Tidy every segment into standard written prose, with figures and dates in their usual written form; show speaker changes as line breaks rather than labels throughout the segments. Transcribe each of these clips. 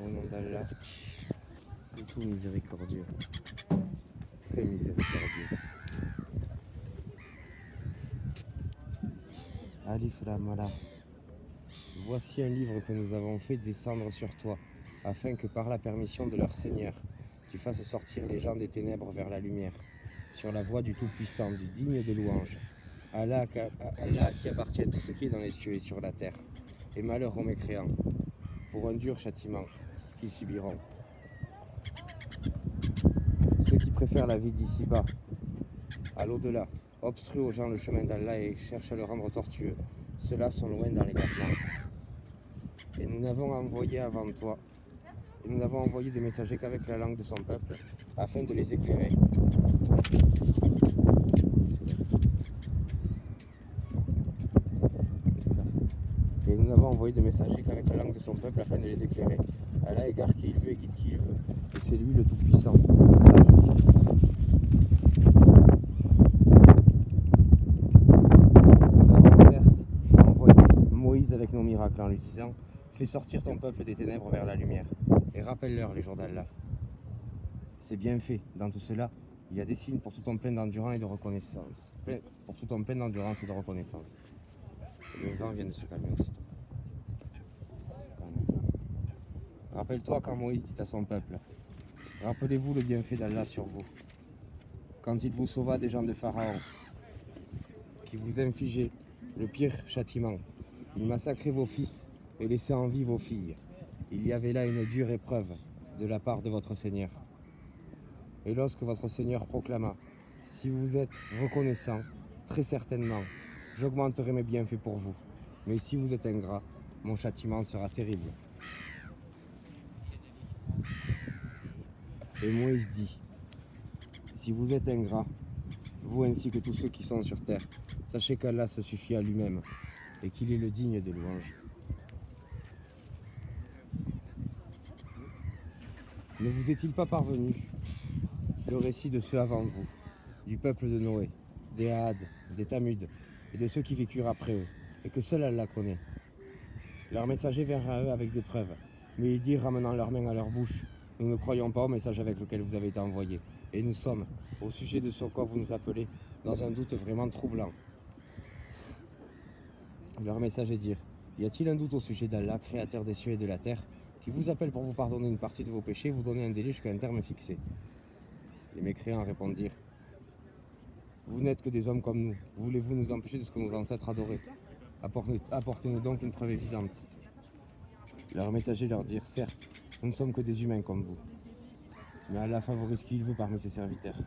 Au nom d'Allah, le tout miséricordieux, très miséricordieux. Alif Lam Mala. Voici un livre que nous avons fait descendre sur toi, afin que par la permission de leur Seigneur, tu fasses sortir les gens des ténèbres vers la lumière, sur la voie du Tout-Puissant, du digne de louange. Allah qui appartient à tout ce qui est dans les cieux et sur la terre, et malheur aux mécréants, pour un dur châtiment qu'ils subiront. Ceux qui préfèrent la vie d'ici-bas à l'au-delà, obstruent aux gens le chemin d'Allah et cherchent à le rendre tortueux, ceux-là sont loin dans l'égarement. Et nous n'avons envoyé avant toi, et nous n'avons envoyé des messagers qu'avec la langue de son peuple, afin de les éclairer. Et nous n'avons envoyé de messagers qu'avec la langue de son peuple, afin de les éclairer. Allah égare qui il veut et guide qui il veut. Et c'est lui le Tout-Puissant, le sage. Nous avons certes envoyé Moïse avec nos miracles en lui disant « Fais sortir ton peuple des ténèbres vers la lumière et rappelle-leur les jours d'Allah. » C'est bien fait. Dans tout cela, il y a des signes pour tout ton plein d'endurance et de reconnaissance. Pour tout ton plein d'endurance et de reconnaissance. Et le vent vient de se calmer aussitôt. Rappelle-toi quand Moïse dit à son peuple, rappelez-vous le bienfait d'Allah sur vous. Quand il vous sauva des gens de Pharaon, qui vous infligeaient le pire châtiment. Il massacrait vos fils et laissait en vie vos filles. Il y avait là une dure épreuve de la part de votre Seigneur. Et lorsque votre Seigneur proclama, si vous êtes reconnaissant, très certainement, j'augmenterai mes bienfaits pour vous. Mais si vous êtes ingrat, mon châtiment sera terrible. Et Moïse dit, si vous êtes ingrat, vous ainsi que tous ceux qui sont sur terre, sachez qu'Allah se suffit à lui-même et qu'il est le digne de louange. Ne vous est-il pas parvenu le récit de ceux avant vous, du peuple de Noé, des Had, des Tamud et de ceux qui vécurent après eux, et que seul Allah connaît. Leurs messagers vinrent à eux avec des preuves, mais ils dirent, ramenant leurs mains à leur bouche, nous ne croyons pas au message avec lequel vous avez été envoyés, et nous sommes, au sujet de ce quoi vous nous appelez, dans un doute vraiment troublant. Leurs messagers dirent, y a-t-il un doute au sujet d'Allah, créateur des cieux et de la terre, qui vous appelle pour vous pardonner une partie de vos péchés et vous donner un délai jusqu'à un terme fixé? Les mécréants répondirent, vous n'êtes que des hommes comme nous, voulez-vous nous empêcher de ce que nos ancêtres adoraient? Apportez-nous donc une preuve évidente. Leurs messagers leur dirent, certes, nous ne sommes que des humains comme vous, mais Allah favorise qui il veut parmi ses serviteurs.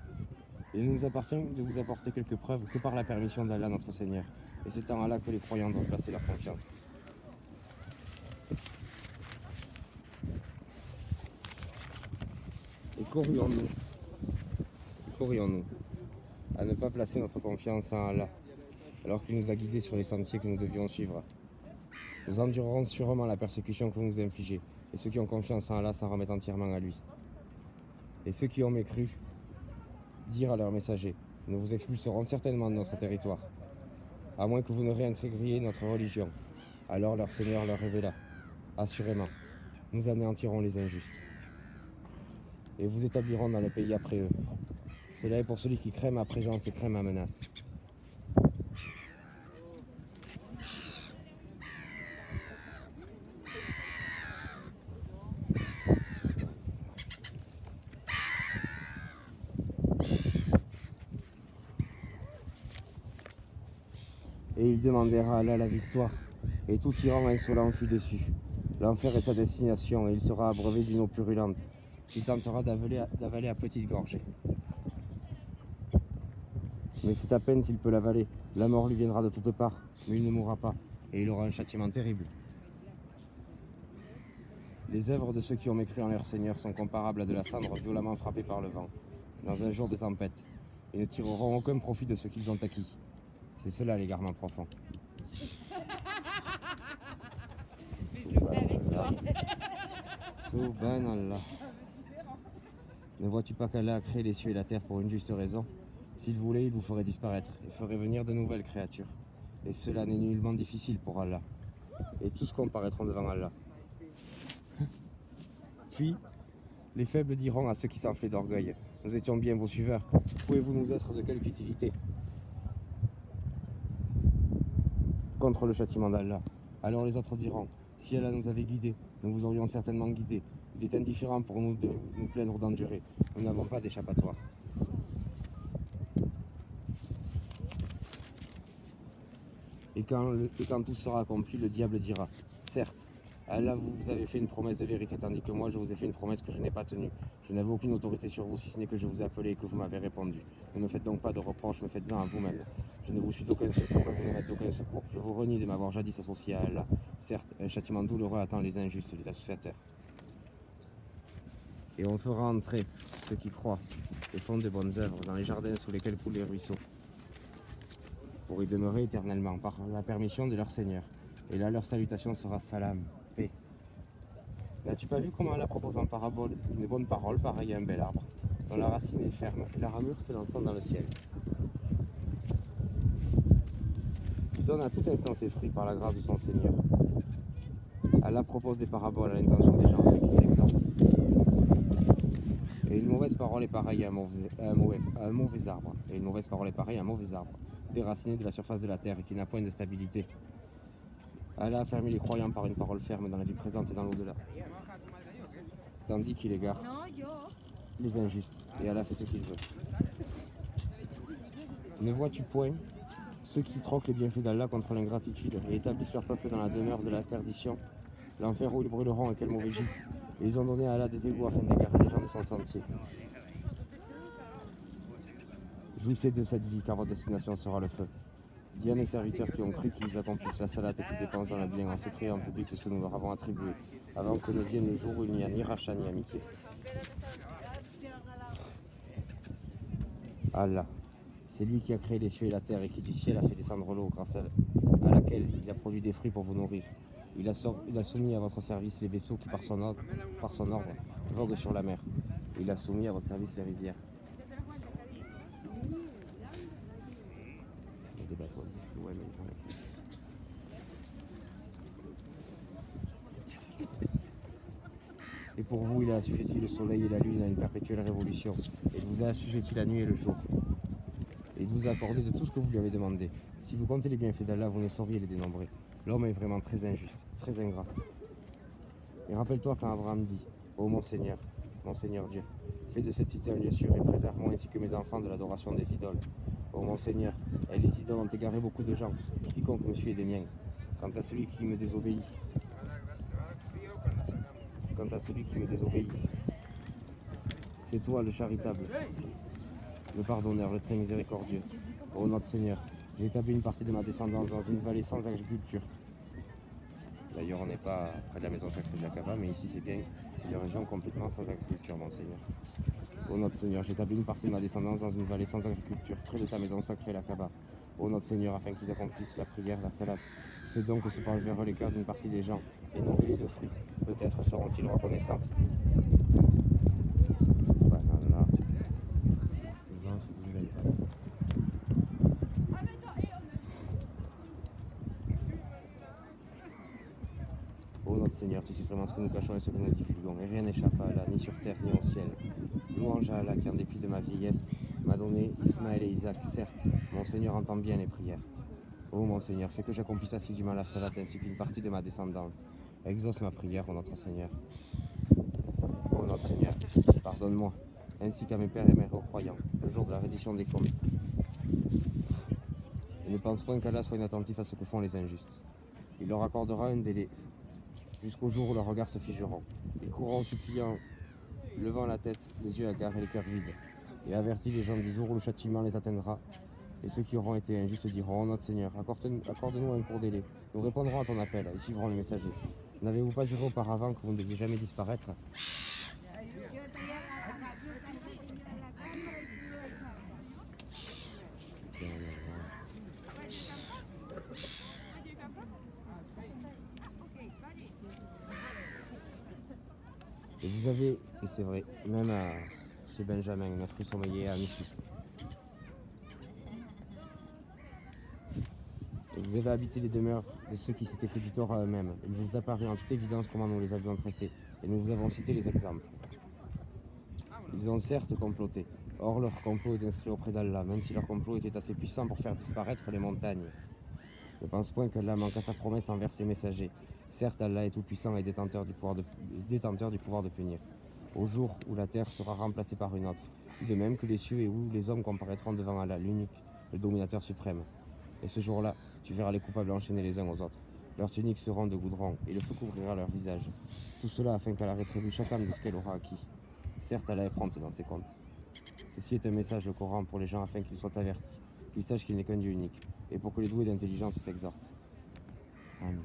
Il ne nous appartient de vous apporter quelques preuves que par la permission d'Allah notre Seigneur, et c'est en Allah que les croyants doivent placer leur confiance. Et qu'aurions-nous à ne pas placer notre confiance en Allah, alors qu'il nous a guidés sur les sentiers que nous devions suivre? Nous endurerons sûrement la persécution que vous nous infligez, et ceux qui ont confiance en Allah s'en remettent entièrement à lui. Et ceux qui ont mécru dirent à leurs messagers, nous vous expulserons certainement de notre territoire, à moins que vous ne réintégriez notre religion. Alors leur Seigneur leur révéla, assurément, nous anéantirons les injustes, et vous établirons dans le pays après eux. Cela est pour celui qui craint ma présence et craint ma menace. Et ils demandèrent à Allah la victoire, et tout tyran insolent fut déçu. L'enfer est sa destination, et il sera abreuvé d'une eau purulente, qu'il tentera d'avaler à petite gorgée. Mais c'est à peine s'il peut l'avaler, la mort lui viendra de toutes parts, mais il ne mourra pas, et il aura un châtiment terrible. Les œuvres de ceux qui ont mécru en leur Seigneur sont comparables à de la cendre violemment frappée par le vent, dans un jour de tempête, et ne tireront aucun profit de ce qu'ils ont acquis. C'est cela l'égarement profond. Subhanallah. Ne vois-tu pas qu'Allah a créé les cieux et la terre pour une juste raison? S'il voulait, il vous ferait disparaître et ferait venir de nouvelles créatures. Et cela n'est nullement difficile pour Allah. Et tous comparaîtront devant Allah. Puis, les faibles diront à ceux qui s'enflaient d'orgueil, nous étions bien vos suiveurs, pouvez-vous nous être de quelque utilité contre le châtiment d'Allah? Alors les autres diront, si Allah nous avait guidés, nous vous aurions certainement guidés. Il est indifférent pour nous de nous plaindre d'endurer. Nous n'avons pas d'échappatoire. Et quand tout sera accompli, le diable dira, certes, Allah vous avez fait une promesse de vérité, tandis que moi je vous ai fait une promesse que je n'ai pas tenue. Je n'avais aucune autorité sur vous, si ce n'est que je vous ai appelé et que vous m'avez répondu. Ne me faites donc pas de reproches, me faites-en à vous-même. Je ne vous suis d'aucun secours et vous ne m'êtes d'aucun secours. Je vous renie de m'avoir jadis associé à Allah. Certes, un châtiment douloureux attend les injustes, les associateurs. Et on fera entrer ceux qui croient et font de bonnes œuvres dans les jardins sous lesquels coulent les ruisseaux, pour y demeurer éternellement, par la permission de leur Seigneur. Et là, leur salutation sera salam, paix. N'as-tu pas vu comment Allah propose en parabole une bonne parole pareille à un bel arbre, dont la racine est ferme et la ramure s'élançant dans le ciel? Il donne à tout instant ses fruits par la grâce de son Seigneur. Allah propose des paraboles à l'intention des gens afin qu'ils s'exhortent. Et une mauvaise parole est pareille à un mauvais arbre. Et une mauvaise parole est pareille à un mauvais arbre, déraciné de la surface de la terre et qui n'a point de stabilité. Allah a fermé les croyants par une parole ferme dans la vie présente et dans l'au-delà, tandis qu'il égare les injustes, et Allah fait ce qu'il veut. Ne vois-tu point ceux qui troquent les bienfaits d'Allah contre l'ingratitude et établissent leur peuple dans la demeure de la perdition, l'enfer où ils brûleront et quel mauvais gîte, et ils ont donné à Allah des égouts afin d'égarer les gens de son sentier. Jouissez de cette vie car votre destination sera le feu. Dis à mes serviteurs qui ont cru qu'ils accomplissent la salate et qui dépensent dans le bien en secret et en public de ce que nous leur avons attribué, avant que ne vienne le jour où il n'y a ni rachat ni amitié. Allah, c'est lui qui a créé les cieux et la terre et qui du ciel a fait descendre l'eau grâce à laquelle il a produit des fruits pour vous nourrir. Il a soumis à votre service les vaisseaux qui par son ordre voguent sur la mer. Il a soumis à votre service les rivières. Des bateaux. Ouais, mais et pour vous, il a assujetti le soleil et la lune à une perpétuelle révolution. Et il vous a assujetti la nuit et le jour. Et il vous a accordé de tout ce que vous lui avez demandé. Si vous comptez les bienfaits d'Allah, vous ne sauriez les dénombrer. L'homme est vraiment très injuste, très ingrat. Et rappelle-toi quand Abraham dit, ô mon Seigneur Dieu, fais de cette cité un lieu sûr et préserve-moi ainsi que mes enfants de l'adoration des idoles. Ô mon Seigneur, et les idoles ont égaré beaucoup de gens, quiconque me suit est des miens. Quant à celui qui me désobéit, c'est toi le charitable, le pardonneur, le très miséricordieux. Ô notre Seigneur, j'ai établi une partie de ma descendance dans une vallée sans agriculture. D'ailleurs, on n'est pas près de la maison sacrée de la Kaaba, mais ici c'est bien une région complètement sans agriculture, mon Seigneur. Ô notre Seigneur, j'ai établi une partie de ma descendance dans une vallée sans agriculture, près de ta maison sacrée, la Kaaba. Ô notre Seigneur, afin qu'ils accomplissent la prière, la salate, fais donc que se penche vers eux les cœurs d'une partie des gens, et nourris-les de fruits. Peut-être seront-ils reconnaissants. Ô notre Seigneur, tu sais vraiment ce que nous cachons et ce que nous divulguons, et rien n'échappe à Allah, ni sur terre, ni au ciel. Louange à Allah qui, en dépit de ma vieillesse, m'a donné Ismaël et Isaac. Certes, mon Seigneur entend bien les prières. Ô mon Seigneur, fais que j'accomplisse assidûment la salat ainsi qu'une partie de ma descendance. Exauce ma prière, ô notre Seigneur. Ô notre Seigneur, pardonne-moi, ainsi qu'à mes pères et mères aux croyants, le jour de la reddition des comptes. Et ne pense point qu'Allah soit inattentif à ce que font les injustes. Il leur accordera un délai, jusqu'au jour où leurs regards se figeront. Ils courront suppliant, levant la tête, les yeux hagards et les cœurs vides, et avertis les gens du jour où le châtiment les atteindra. Et ceux qui auront été injustes diront, ô notre Seigneur, accorde-nous un court délai. Nous répondrons à ton appel et suivrons le messager. N'avez-vous pas juré auparavant que vous ne deviez jamais disparaître? Et vous avez, et c'est vrai, même chez Benjamin, notre rue Sommeillé à Missy. Et Vous avez habité les demeures de ceux qui s'étaient fait du tort à eux-mêmes. Il vous est apparu en toute évidence comment nous les avions traités, et nous vous avons cité les exemples. Ils ont certes comploté. Or, leur complot est inscrit auprès d'Allah, même si leur complot était assez puissant pour faire disparaître les montagnes. Ne pense point qu'Allah manque à sa promesse envers ses messagers. Certes, Allah est tout-puissant et détenteur du pouvoir de punir. Au jour où la terre sera remplacée par une autre, de même que les cieux et où les hommes comparaîtront devant Allah, l'unique, le dominateur suprême. Et ce jour-là, tu verras les coupables enchaînés les uns aux autres. Leurs tuniques seront de goudron, et le feu couvrira leur visage. Tout cela afin qu'Allah rétribue chaque âme de ce qu'elle aura acquis. Certes, Allah est prompte dans ses comptes. Ceci est un message, le Coran, pour les gens afin qu'ils soient avertis, qu'ils sachent qu'il n'est qu'un Dieu unique, et pour que les doués d'intelligence s'exhortent. Amen.